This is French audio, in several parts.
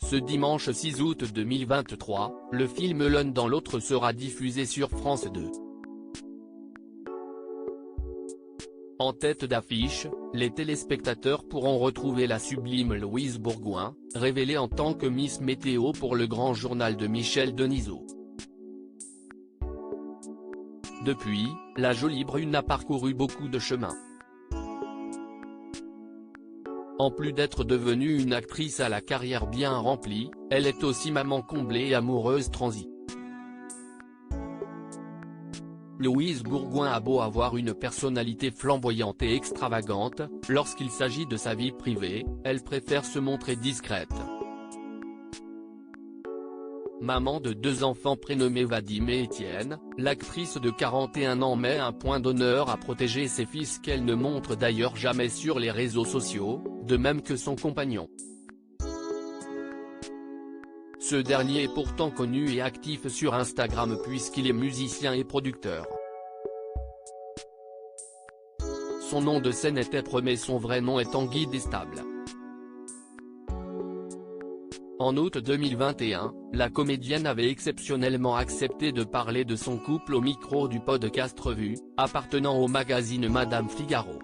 Ce dimanche 6 août 2023, le film L'un dans l'autre sera diffusé sur France 2. En tête d'affiche, les téléspectateurs pourront retrouver la sublime Louise Bourgoin, révélée en tant que Miss Météo pour le grand journal de Michel Denisot. Depuis, la jolie brune a parcouru beaucoup de chemin. En plus d'être devenue une actrice à la carrière bien remplie, elle est aussi maman comblée et amoureuse transie. Louise Bourgoin a beau avoir une personnalité flamboyante et extravagante, lorsqu'il s'agit de sa vie privée, elle préfère se montrer discrète. Maman de 2 enfants prénommés Vadim et Étienne, l'actrice de 41 ans met un point d'honneur à protéger ses fils qu'elle ne montre d'ailleurs jamais sur les réseaux sociaux, de même que son compagnon. Ce dernier est pourtant connu et actif sur Instagram puisqu'il est musicien et producteur. Son nom de scène est Tepre mais son vrai nom est Tanguy Destable. En août 2021, la comédienne avait exceptionnellement accepté de parler de son couple au micro du podcast Revue, appartenant au magazine Madame Figaro.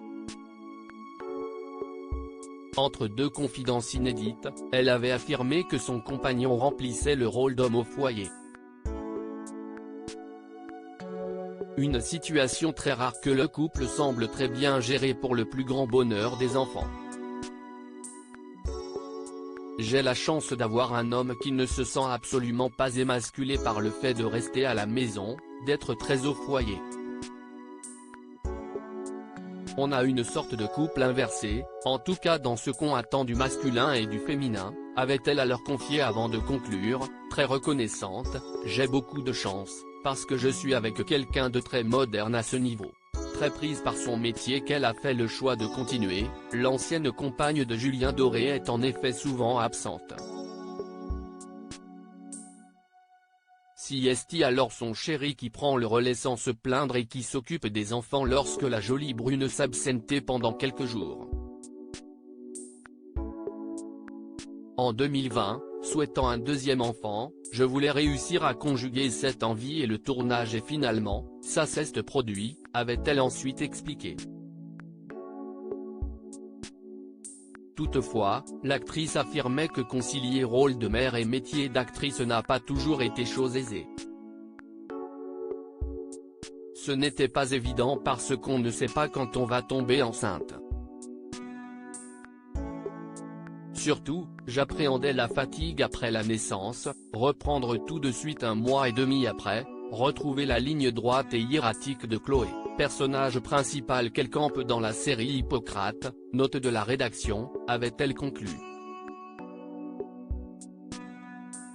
Entre deux confidences inédites, elle avait affirmé que son compagnon remplissait le rôle d'homme au foyer. Une situation très rare que le couple semble très bien gérer pour le plus grand bonheur des enfants. J'ai la chance d'avoir un homme qui ne se sent absolument pas émasculé par le fait de rester à la maison, d'être très au foyer. On a une sorte de couple inversé, en tout cas dans ce qu'on attend du masculin et du féminin, avait-elle à leur confier avant de conclure, très reconnaissante, j'ai beaucoup de chance, parce que je suis avec quelqu'un de très moderne à ce niveau. Très prise par son métier qu'elle a fait le choix de continuer, l'ancienne compagne de Julien Doré est en effet souvent absente. Si est alors son chéri qui prend le relais sans se plaindre et qui s'occupe des enfants lorsque la jolie brune s'absentait pendant quelques jours. En 2020, souhaitant un deuxième enfant, je voulais réussir à conjuguer cette envie et le tournage et finalement, ça s'est produit, avait-elle ensuite expliqué. Toutefois, l'actrice affirmait que concilier rôle de mère et métier d'actrice n'a pas toujours été chose aisée. Ce n'était pas évident parce qu'on ne sait pas quand on va tomber enceinte. Surtout, j'appréhendais la fatigue après la naissance, reprendre tout de suite 1 mois et demi après, retrouver la ligne droite et hiératique de Chloé, personnage principal qu'elle campe dans la série Hippocrate, note de la rédaction, avait-elle conclu.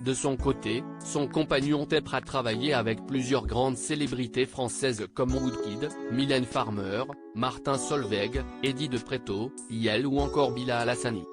De son côté, son compagnon Tepre a travaillé avec plusieurs grandes célébrités françaises comme Woodkid, Mylène Farmer, Martin Solveig, Eddie de Pretto, Yael ou encore Bilal Hassani.